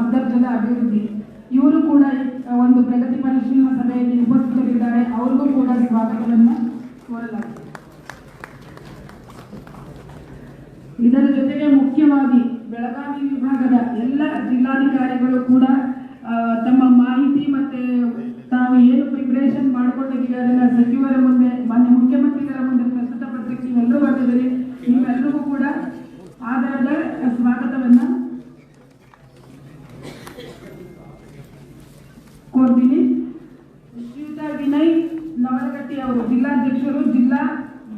ಅಂತರ್ಜಲ ಅಭಿವೃದ್ಧಿ ಇವರು ಕೂಡ ಒಂದು ಪ್ರಗತಿ ಪರಿಶೀಲನಾ ಸಭೆಯಲ್ಲಿ ಉಪಸ್ಥಿತರಿದ್ದಾರೆ. ಅವರಿಗೂ ಕೂಡ ಸ್ವಾಗತವನ್ನು ಕೋರಲಾಗಿದೆ. ಇದರ ಜೊತೆಗೆ ಮುಖ್ಯವಾಗಿ ಬೆಳಗಾವಿ ವಿಭಾಗದ ಎಲ್ಲ ಜಿಲ್ಲಾಧಿಕಾರಿಗಳು ಕೂಡ ತಮ್ಮ ಮಾಹಿತಿ ಮತ್ತೆ ತಾವು ಏನು ಪ್ರಿಪರೇಷನ್ ಮಾಡ್ಕೊಂಡಿದ್ದೀವಿ ಅದನ್ನ ಸಚಿವರ ಮುಂದೆ ಮಾನ್ಯ ಮುಖ್ಯಮಂತ್ರಿಗಳ ಮುಂದೆ ಪ್ರಸ್ತುತಪಡಿಸಲಿಕ್ಕೆ ನೀವೆಲ್ಲರೂ ಬರ್ತಿದ್ದೀರಿ. ನೀವೆಲ್ಲರಿಗೂ ಕೂಡ ಆಧಾರದ ಸ್ವಾಗತವನ್ನ ಕೋರ್ತೀನಿ. ಶ್ರೀಯುತ ವಿನಯ್ ನವಲಗಟ್ಟಿ ಅವರು ಜಿಲ್ಲಾಧ್ಯಕ್ಷರು, ಜಿಲ್ಲಾ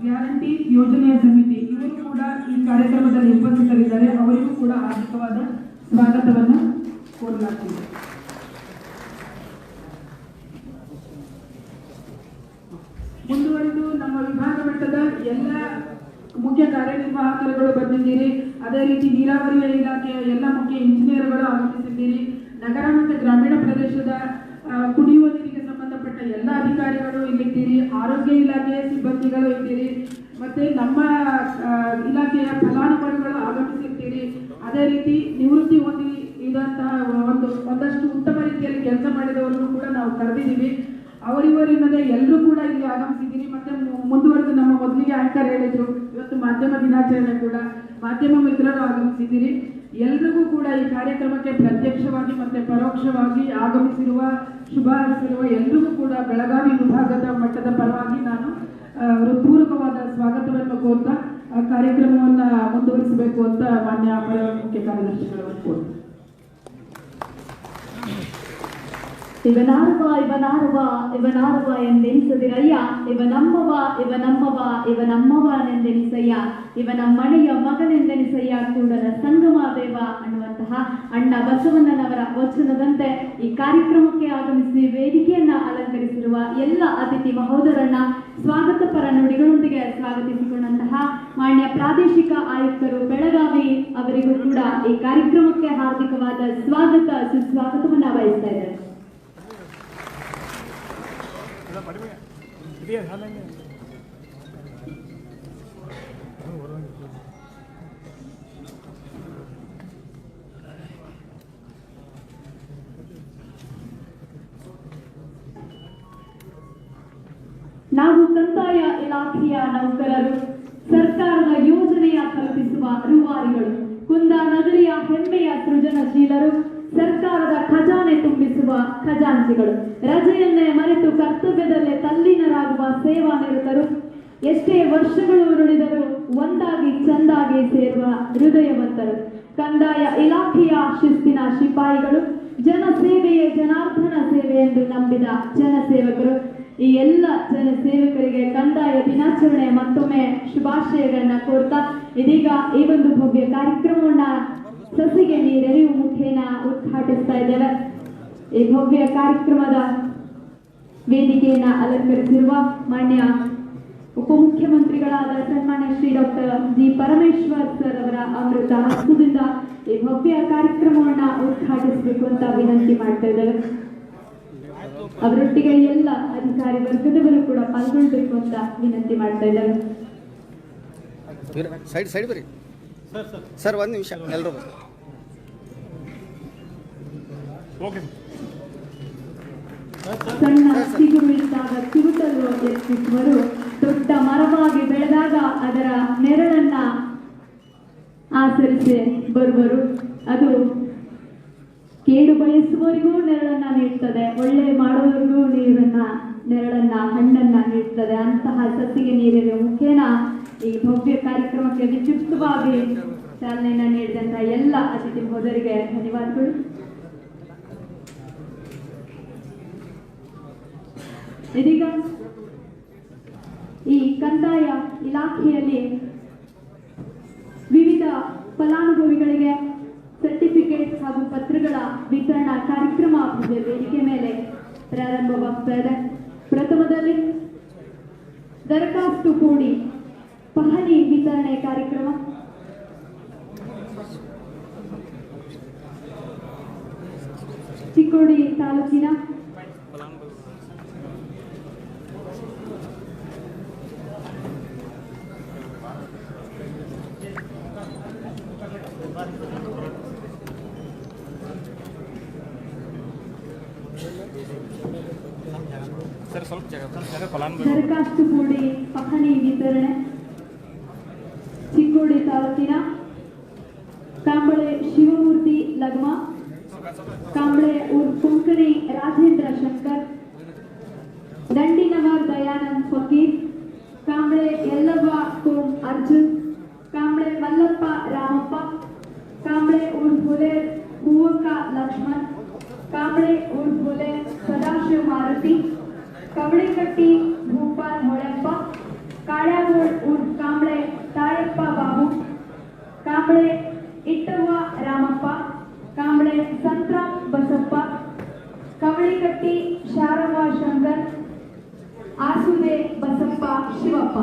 ಗ್ಯಾರಂಟಿ ಯೋಜನೆಯ ಸಮಿತಿ, ಇವರು ಕೂಡ ಈ ಕಾರ್ಯಕ್ರಮದಲ್ಲಿ ಉಪಸ್ಥಿತರಿದ್ದಾರೆ. ಅವರಿಗೂ ಕೂಡ ಹಾರ್ದಿಕವಾದ ಸ್ವಾಗತವನ್ನು ಕೋರಲಾಗಿದೆ. ಮುಂದುವರೆದು ನಮ್ಮ ವಿಭಾಗ ಮಟ್ಟದ ಎಲ್ಲ ಮುಖ್ಯ ಕಾರ್ಯನಿರ್ವಾಹಕರುಗಳು ಬಂದಿದ್ದೀರಿ. ಅದೇ ರೀತಿ ನೀರಾವರಿ ಇಲಾಖೆಯ ಎಲ್ಲ ಮುಖ್ಯ ಇಂಜಿನಿಯರ್ಗಳು ಆಗಮಿಸಿದ್ದೀರಿ. ನಗರ ಮತ್ತು ಗ್ರಾಮೀಣ ಪ್ರದೇಶದ ಕುಡಿಯುವ ನೀರಿಗೆ ಸಂಬಂಧಪಟ್ಟ ಎಲ್ಲ ಅಧಿಕಾರಿಗಳು ಇಲ್ಲಿದ್ದೀರಿ. ಆರೋಗ್ಯ ಇಲಾಖೆಯ ಸಿಬ್ಬಂದಿಗಳು ಇದ್ದೀರಿ. ಮತ್ತೆ ನಮ್ಮ ಇಲಾಖೆಯ ಫಲಾನುಭವಿಗಳು ಆಗಮಿಸಿರ್ತೀರಿ. ಅದೇ ರೀತಿ ನಿವೃತ್ತಿ ಹೊಂದಿ ಇದಂತಹ ಒಂದಷ್ಟು ಉತ್ತಮ ರೀತಿಯಲ್ಲಿ ಕೆಲಸ ಮಾಡಿದವರನ್ನು ಕೂಡ ನಾವು ಕರೆದಿದ್ದೀವಿ. ಅವರಿವರಿಲ್ಲದೆ ಎಲ್ಲರೂ ಕೂಡ ಇಲ್ಲಿ ಆಗಮಿಸಿದ್ದೀರಿ. ಮತ್ತೆ ಮುಂದುವರೆದು ನಮ್ಮ ಮೊದಲಿಗೆ ಆಂಕರ್ ಹೇಳಿದ್ರು, ಇವತ್ತು ಮಾಧ್ಯಮ ದಿನಾಚರಣೆ ಕೂಡ ಮಾಧ್ಯಮ ಮಿತ್ರರು ಆಗಮಿಸಿದ್ದೀರಿ. ಎಲ್ರಿಗೂ ಕೂಡ ಈ ಕಾರ್ಯಕ್ರಮಕ್ಕೆ ಪ್ರತ್ಯಕ್ಷವಾಗಿ ಮತ್ತೆ ಪರೋಕ್ಷವಾಗಿ ಆಗಮಿಸಿರುವ ಶುಭ ಹಾರೈಸಿರುವ ಎಲ್ರಿಗೂ ಕೂಡ ಬೆಳಗಾವಿ ವಿಭಾಗದ ಮಟ್ಟದ ಪರವಾಗಿ ನಾನು ಹೃತ್ಪೂರ್ವಕವಾದ ಸ್ವಾಗತವನ್ನು ಕೋರ್ತಾ ಕಾರ್ಯಕ್ರಮವನ್ನು ಮುಂದುವರಿಸಬೇಕು ಅಂತ ಮಾನ್ಯ ಮುಖ್ಯ ಕಾರ್ಯದರ್ಶಿಗಳನ್ನು ಕೋರ್ತಾ ಇವನಾರವ ಎಂದೆನಿಸದಿರಯ್ಯ, ಇವನಮ್ಮವ ಎಂದೆನಿಸಯ್ಯ, ಇವನ ಮನೆಯ ಮಗನೆಂದೆನಿಸಯ್ಯ, ಕೂಡಲ ಸಂಗಮ ದೇವ ಅನ್ನುವಂತಹ ಅಣ್ಣ ಬಸವಣ್ಣನವರ ವಚನದಂತೆ ಈ ಕಾರ್ಯಕ್ರಮಕ್ಕೆ ಆಗಮಿಸಿ ವೇದಿಕೆಯನ್ನ ಅಲಂಕರಿಸಿರುವ ಎಲ್ಲ ಅತಿಥಿ ಮಹೋದರನ್ನ ಸ್ವಾಗತ ಪರ ನುಡಿಗಳೊಂದಿಗೆ ಸ್ವಾಗತಿಸಿಕೊಂಡಂತಹ ಮಾನ್ಯ ಪ್ರಾದೇಶಿಕ ಆಯುಕ್ತರು ಬೆಳಗಾವಿ ಅವರಿಗೂ ಕೂಡ ಈ ಕಾರ್ಯಕ್ರಮಕ್ಕೆ ಹಾರ್ದಿಕವಾದ ಸುಸ್ವಾಗತವನ್ನ ಬಯಸ್ತಾ ಇದ್ದಾರೆ. ನಾವು ಕಂದಾಯ ಇಲಾಖೆಯ ನೌಕರರು, ಸರ್ಕಾರದ ಯೋಜನೆಯ ಕಲ್ಪಿಸುವ ರೂವಾರಿಗಳು, ಕುಂದಾನಗರಿಯ ಹೆಮ್ಮೆಯ ಸೃಜನಶೀಲರು, ಸರ್ಕಾರದ ಖಜಾನೆ ತುಂಬಿಸುವ ಖಜಾಂಚಿಗಳು, ರಜೆಯನ್ನೇ ಮರೆತು ಕರ್ತವ್ಯದಲ್ಲೇ ತಲ್ಲೀನರಾಗುವ ಸೇವಾ ನಿರತರು, ಎಷ್ಟೇ ವರ್ಷಗಳು ಉರುಳಿದರೂ ಒಂದಾಗಿ ಚಂದಾಗಿ ಸೇರುವ ಹೃದಯವಂತರು, ಕಂದಾಯ ಇಲಾಖೆಯ ಶಿಸ್ತಿನ ಶಿಪಾಯಿಗಳು, ಜನಸೇವೆಯೇ ಜನಾರ್ದನ ಸೇವೆ ಎಂದು ನಂಬಿದ ಜನಸೇವಕರು, ಈ ಎಲ್ಲ ಜನಸೇವಕರಿಗೆ ಕಂದಾಯ ದಿನಾಚರಣೆ ಮತ್ತೊಮ್ಮೆ ಶುಭಾಶಯಗಳನ್ನ ಕೋರ್ತಾ ಇದೀಗ ಈ ಒಂದು ಭವ್ಯ ಕಾರ್ಯಕ್ರಮವನ್ನ ಸಸಿಗೆ ನೀರೆರೆಯುವ ಮುಖೇನ ಉದ್ಘಾಟಿಸ್ತಾ ಇದ್ದೇವೆ. ಈ ಭವ್ಯ ಕಾರ್ಯಕ್ರಮದ ವೇದಿಕೆಯನ್ನ ಅಲಂಕರಿಸಿರುವ ಮಾನ್ಯ ಉಪಮುಖ್ಯಮಂತ್ರಿಗಳಾದ ಸನ್ಮಾನ್ಯ Shri doctor G Parameshwar sir ಅವರ ಅಮೃತ ಹಸ್ತದಿಂದ ಈ ಭವ್ಯ ಕಾರ್ಯಕ್ರಮವನ್ನ ಉದ್ಘಾಟಿಸಬೇಕು ಅಂತ ವಿನಂತಿ ಮಾಡ್ತಾ ಇದ್ದೇವೆ. ಅವರೊಟ್ಟಿಗೆ ಎಲ್ಲ ಅಧಿಕಾರಿ ವರ್ಗದವರು ಕೂಡ ಪಾಲ್ಗೊಳ್ಬೇಕು ಅಂತ ವಿನಂತಿ ಮಾಡ್ತಾ ಇದ್ದೇವೆ. ಸೈಡ್ ಬರಿ ಸರ್, ಒಂದು ನಿಮಿಷ ಎಲ್ಲರೂ ಸಣ್ಣ ಚಿಗುರು ಇದ್ದಾಗ ಚಿಗುಟಲು ಎತ್ತಿಸುವರು, ದೊಡ್ಡ ಮರವಾಗಿ ಬೆಳೆದಾಗ ಅದರ ನೆರಳನ್ನ ಆಚರಿಸಿ ಬರುವರು. ಅದು ಕೇಡು ಬಯಸುವವರಿಗೂ ನೆರಳನ್ನ ನೀಡ್ತದೆ, ಒಳ್ಳೆ ಮಾಡುವವರಿಗೂ ನೆರಳನ್ನ ಹಣ್ಣನ್ನ ನೀಡ್ತದೆ. ಅಂತಹ ಸಸಿಗೆ ನೀರಿರುವ ಮುಖೇನ ಈ ಭವ್ಯ ಕಾರ್ಯಕ್ರಮಕ್ಕೆ ವಿದ್ಯುಕ್ತವಾಗಿ ಚಾಲನೆಯನ್ನ ನೀಡಿದಂತಹ ಎಲ್ಲ ಅತಿಥಿ ಮಹೋದರಿಗೆ ಧನ್ಯವಾದಗಳು. ಇದೀಗ ಈ ಕಂದಾಯ ಇಲಾಖೆಯಲ್ಲಿ ವಿವಿಧ ಫಲಾನುಭವಿಗಳಿಗೆ ಸರ್ಟಿಫಿಕೇಟ್ ಹಾಗೂ ಪತ್ರಗಳ ವಿತರಣಾ ಕಾರ್ಯಕ್ರಮ ವೇದಿಕೆ ಮೇಲೆ ಪ್ರಾರಂಭವಾಗ್ತಾ ಇದೆ. ಪ್ರಥಮದಲ್ಲಿ ದರಖಾಸ್ತು ಕೂಡಿ ಪಹಣಿ ವಿತರಣೆ ಕಾರ್ಯಕ್ರಮ. ಚಿಕ್ಕೋಡಿ ತಾಲೂಕಿನ ಸರ್ ಸ್ವಲ್ಪ ಜಾಗ ಫಲಾನುಭವಿ ದರಖಾಸ್ತು ಕೂಡಿ ಪಹಣಿ ವಿತರಣೆ ಚಿಕ್ಕೋಡಿ ತಾಲೂಕಿನ ಕಾಂಬಳೆ ಶಿವಮೂರ್ತಿ ಲಗ್ಮ, ಕಾಂಬಳೆ ಉರ್ಫ್ ಕೊಂಕಣಿ ರಾಜೇಂದ್ರ ಶಂಕರ್, ದಂಡಿನವರ್ ದಯಾನಂದ್ ಫಕೀರ್, ಕಾಂಬಳೆ ಯಲ್ಲವ್ವ ಕೋಂ ಅರ್ಜುನ್, ಕಾಂಬಳೆ ಮಲ್ಲಪ್ಪ ರಾಮಪ್ಪ, ಕಾಂಬಳೆ ಉರ್ಫ್ ಹುಲೆ ಹೂವಕ್ಕ ಲಕ್ಷ್ಮಣ್, ಕಾಂಬಳೆ ಉರ್ಫ್ ಹುಲೆ ಸದಾಶಿವ ಮಾರುತಿ, ಕವಳಿಕಟ್ಟಿ ಭೂಪಾಲ್ ಹೊಳೆಪ್ಪ, ಕಾಳ್ಯಾಗೋಳ್ ಉರ್ಫ್ ಕಾಂಬಳೆ ತಾಯಪ್ಪ ಬಾಬು, ಕಾಂಬಳೆ ಇಟ್ಟವ್ವ ರಾಮಪ್ಪ, ಕಾಂಬಳೆ ಸಂತ್ರಾಮ್ ಬಸಪ್ಪ, ಕವಳಿಕಟ್ಟಿ ಶಾರವ್ವ ಶಂಕರ್, ಆಸುವೆ ಬಸಪ್ಪ ಶಿವಪ್ಪ.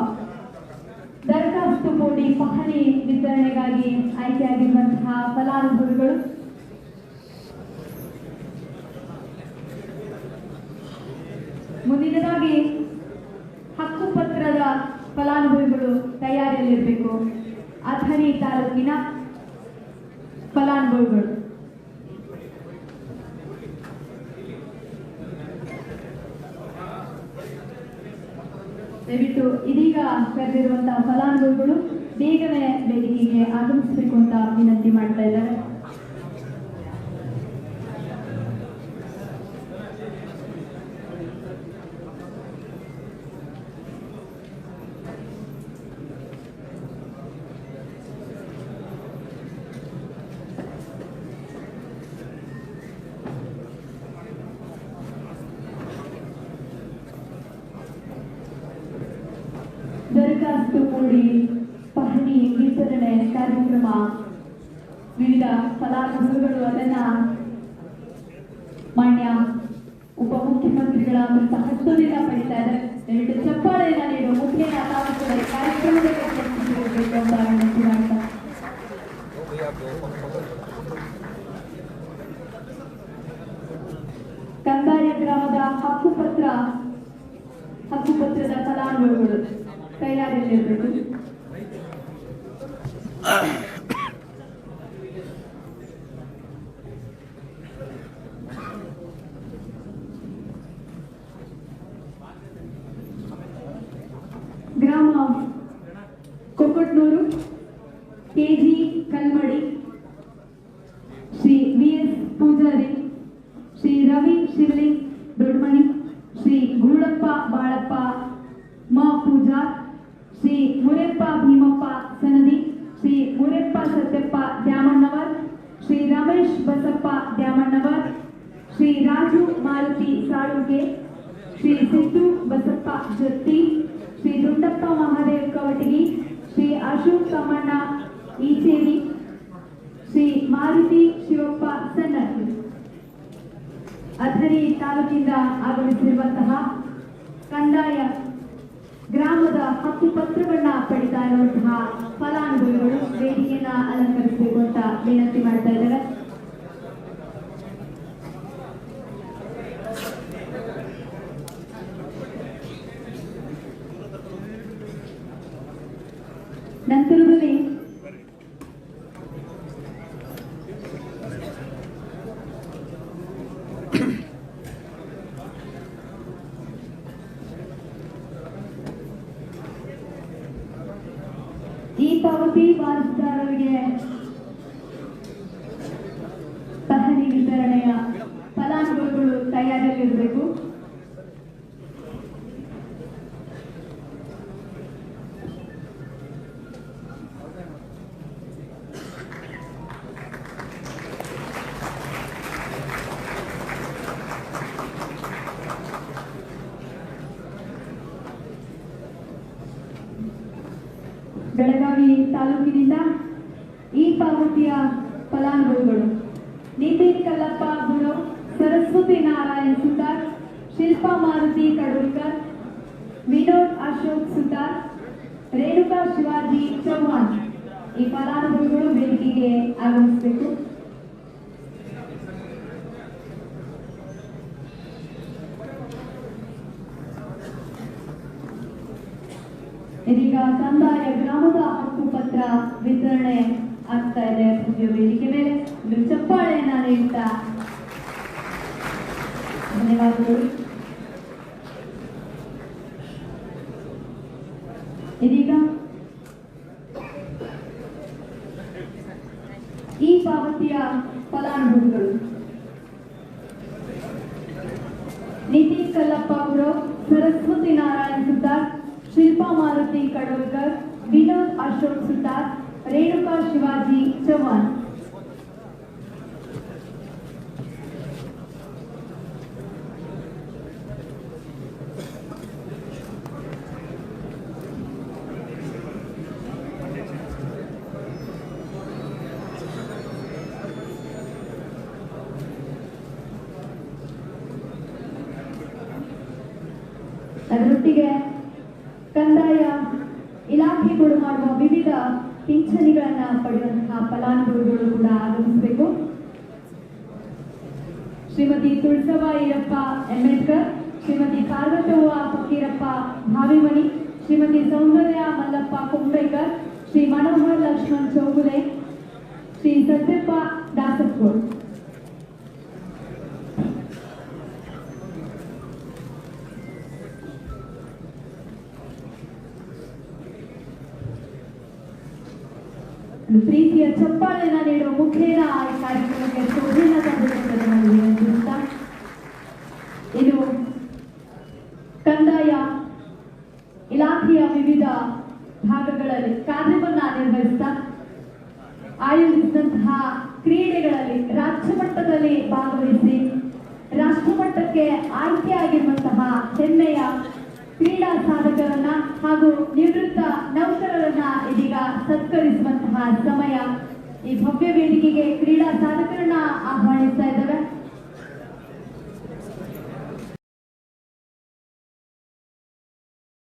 ದರಖಾಸ್ತು ಕೂಡಿ ಪಹಣಿ ವಿತರಣೆಗಾಗಿ ಆಯ್ಕೆಯಾಗಿರುವಂತಹ ಫಲಾನುಭವಿಗಳು ಮುಂದಿನದಾಗಿ ಹಕ್ಕುಪತ್ರದ ಫಲಾನುಭವಿಗಳು ತಯಾರಿಯಲ್ಲಿರಬೇಕು. ಅಥಣಿ ತಾಲೂಕಿನ ಫಲಾನುಭವಿಗಳು ದಯವಿಟ್ಟು ಇದೀಗ ಕರೆದಿರುವಂತಹ ಫಲಾನುಭವಿಗಳು ಬೇಗನೆ ವೇದಿಕೆಗೆ ಆಗಮಿಸಬೇಕು ಅಂತ ವಿನಂತಿ ಮಾಡ್ತಾ ಇದ್ದಾರೆ. ದರಖಾಸ್ತು ಕೂಡಿ ಪಹಣಿ ವಿತರಣೆ ಕಾರ್ಯಕ್ರಮ ವಿವಿಧ ಫಲಾನುಭವಿಗಳು ಅದನ್ನ ಮಾನ್ಯ ಉಪಮುಖ್ಯಮಂತ್ರಿಗಳ ಹಸ್ತದಿಂದ ಪಡಿತಾ ಇದ್ದಾರೆ. ದಯವಿಟ್ಟು ಚಪ್ಪಾಳೆಯನ್ನ ನೀಡುವ ಮುಖ್ಯನ ತಾವು ಕೂಡ ಈ ಕಾರ್ಯಕ್ರಮದಲ್ಲಿ ಚರ್ಚಿಸಬೇಕು ಅಂತ ವಿನಂತಿ ಮಾಡ್ತಾ ಕಂದಾಯ ಗ್ರಾಮದ ಹಕ್ಕುಪತ್ರದ ಫಲಾನುಭವಿಗಳು ತಯಾರಿಯಲ್ಲಿರಬೇಕು. ಗ್ರಾಮ ಕೊಕ್ಕಟ್ನೂರು, ಕೆಜಿ ಕಲ್ಮಡಿ, ಶ್ರೀ ವಿ.ಎಸ್. ಪೂಜಾರಿ, ಶ್ರೀ ರವಿ ಶಿವಲಿಂಗ್ ದೊಡ್ಮಣಿ, ಶ್ರೀ ಗೂಳಪ್ಪ ಬಾಳಪ್ಪ ಮ ಪೂಜಾರ್, ಶ್ರೀ ಮುರೆಪ್ಪ ಭೀಮಪ್ಪ ಸನದಿ, ಶ್ರೀ ಮುರೆಪ್ಪ ಸತ್ಯಪ್ಪ ದ್ಯಾಮಣ್ಣವರ್, ಶ್ರೀ ರಮೇಶ್ ಬಸಪ್ಪ ದ್ಯಾಮಣ್ಣವರ್, ಶ್ರೀ ರಾಜು ಮಾರುತಿ ಸಾಳುಗೆ, ಶ್ರೀ ಸಿದ್ದು ಬಸಪ್ಪ ಜತ್ತಿ, ಶ್ರೀ ದುಂಡಪ್ಪ ಮಹಾದೇವ್ ಕವಟಗಿ, ಶ್ರೀ ಅಶೋಕ್ ತಮ್ಮಣ್ಣ ಈಚೇರಿ, ಶ್ರೀ ಮಾರುತಿ ಶಿವಪ್ಪ ಸನ್ನತಿ. ಅಥಣಿ ತಾಲೂಕಿಂದ ಆಗಮಿಸಿರುವಂತಹ ಕಂದಾಯ ಗ್ರಾಮದ ಹಕ್ಕುಪತ್ರಗಳನ್ನ ಪಡಿತಾ ಇರುವಂತಹ ಫಲಾನುಭವಿಗಳು ವೇದಿಕೆಯನ್ನ ಅಲಂಕರಿಸಬೇಕು ಅಂತ ವಿನಂತಿ ಮಾಡ್ತಾ ಇದ್ದಾರೆ. ನಂತರದಲ್ಲಿ ಈ ಪಾವತಿ ವಾರಸುದಾರರಿಗೆ ಪಹಣಿ ವಿತರಣೆಯ ಫಲಾನುಭವಿಗಳು ತಯಾರಿಯಲ್ಲಿರಬೇಕು. ಬೆಳಗಾವಿ ತಾಲೂಕಿನಿಂದ ಈ ಪಾವತಿಯ ಫಲಾನುಭವಿಗಳು ನಿತಿನ್ ಕಲ್ಲಪ್ಪ ಗುರು, ಸರಸ್ವತಿ ನಾರಾಯಣ್ ಸುತಾರ್, ಶಿಲ್ಪಾ ಮಾರುತಿ ಕಡೂರ್ಕರ್, ವಿನೋದ್ ಅಶೋಕ್ ಸುತಾರ್, ರೇಣುಕಾ ಶಿವಾಜಿ ಚೌಹಾಣ್. ಈ ಫಲಾನುಭವಿಗಳು ವೇದಿಕೆಗೆ ಆಗಮಿಸಬೇಕು. ಇದೀಗ ಕಂದಾಯ ಗ್ರಾಮದ ಹಕ್ಕುಪತ್ರ ವಿತರಣೆ ಆಗ್ತಾ ಇದೆ. ವೇದಿಕೆ ಮೇಲೆ ಚಪ್ಪಾಳೆಯನ್ನ ನೀಡ್ತಾ ಧನ್ಯವಾದಗಳು. ಇದೀಗ ಈ ಪಾವತಿಯ ಫಲಾನುಭವಿಗಳು: ನಿತಿನ್ ಕಲ್ಲಪ್ಪ ಗುರವ್, ಸರಸ್ವತಿ ನಾರಾಯಣ್ ಸುತಾರ್, ಶಿಲ್ಪಾ ಮಾರುತಿ ಕಡೋಲ್ಕರ್, ವಿನೋದ್ ಅಶೋಕ್ ಸುತಾರ್, ರೇಣುಕಾ ಶಿವಾಜಿ ಚೌಹಾಣ್. ಅದರೊಟ್ಟಿಗೆ ಕಂದಾಯ ಇಲಾಖೆ ಕೂಡ ಮಾಡುವ ವಿವಿಧ ಪಿಂಚಣಿಗಳನ್ನ ಪಡೆಯುವಂತಹ ಫಲಾನುಭವಿಗಳು ಕೂಡ ಆಗಮಿಸಬೇಕು. ಶ್ರೀಮತಿ ತುಳಸವ ಈರಪ್ಪ ಅಂಬೇಡ್ಕರ್, ಶ್ರೀಮತಿ ಪಾರ್ವತವ್ವ ಫಕೀರಪ್ಪ ಭಾವಿಮನಿ, ಶ್ರೀಮತಿ ಸೌಂದರ್ಯ ಮಲ್ಲಪ್ಪ ಕುಂಬೇಕರ್, ಶ್ರೀ ಮನೋಹರ್ ಲಕ್ಷ್ಮಣ್ ಚೌಗುಲೆ, ಶ್ರೀ ಸತ್ಯಪ್ಪ ದಾಸಪ್ಪೋಳ್. ಪ್ರೀತಿಯ ಚಪ್ಪಾಳೆಯನ್ನು ನೀಡುವ ಮುಖೇನ ಈ ಕಾರ್ಯಕ್ರಮಕ್ಕೆ ಶೋಭೆಯನ್ನು ತಂದುಕೊಡುತ್ತಾ ಇದು ಕಂದಾಯ ಇಲಾಖೆಯ ವಿವಿಧ ಭಾಗಗಳಲ್ಲಿ ಕಾರ್ಯವನ್ನ ನಿರ್ವಹಿಸ್ತಾ ಆಯೋಜಿಸಿದಂತಹ ಕ್ರೀಡೆಗಳಲ್ಲಿ ರಾಜ್ಯ ಮಟ್ಟದಲ್ಲಿ ಭಾಗವಹಿಸಿ ರಾಷ್ಟ್ರ ಮಟ್ಟಕ್ಕೆ ಆಯ್ಕೆಯಾಗಿರುವಂತಹ ಹೆಮ್ಮೆಯ ಕ್ರೀಡಾ ಸಾಧಕರನ್ನ ಹಾಗೂ ನಿವೃತ್ತ ನೌಕರರನ್ನ ಇದೀಗ ಸತ್ಕರಿಸುವಂತಹ ಸಮಯ. ಈ ಭವ್ಯ ವೇದಿಕೆಗೆ ಕ್ರೀಡಾ ಸಾಧಕರನ್ನ ಆಹ್ವಾನಿಸ್ತಾ ಇದ್ದೇವೆ.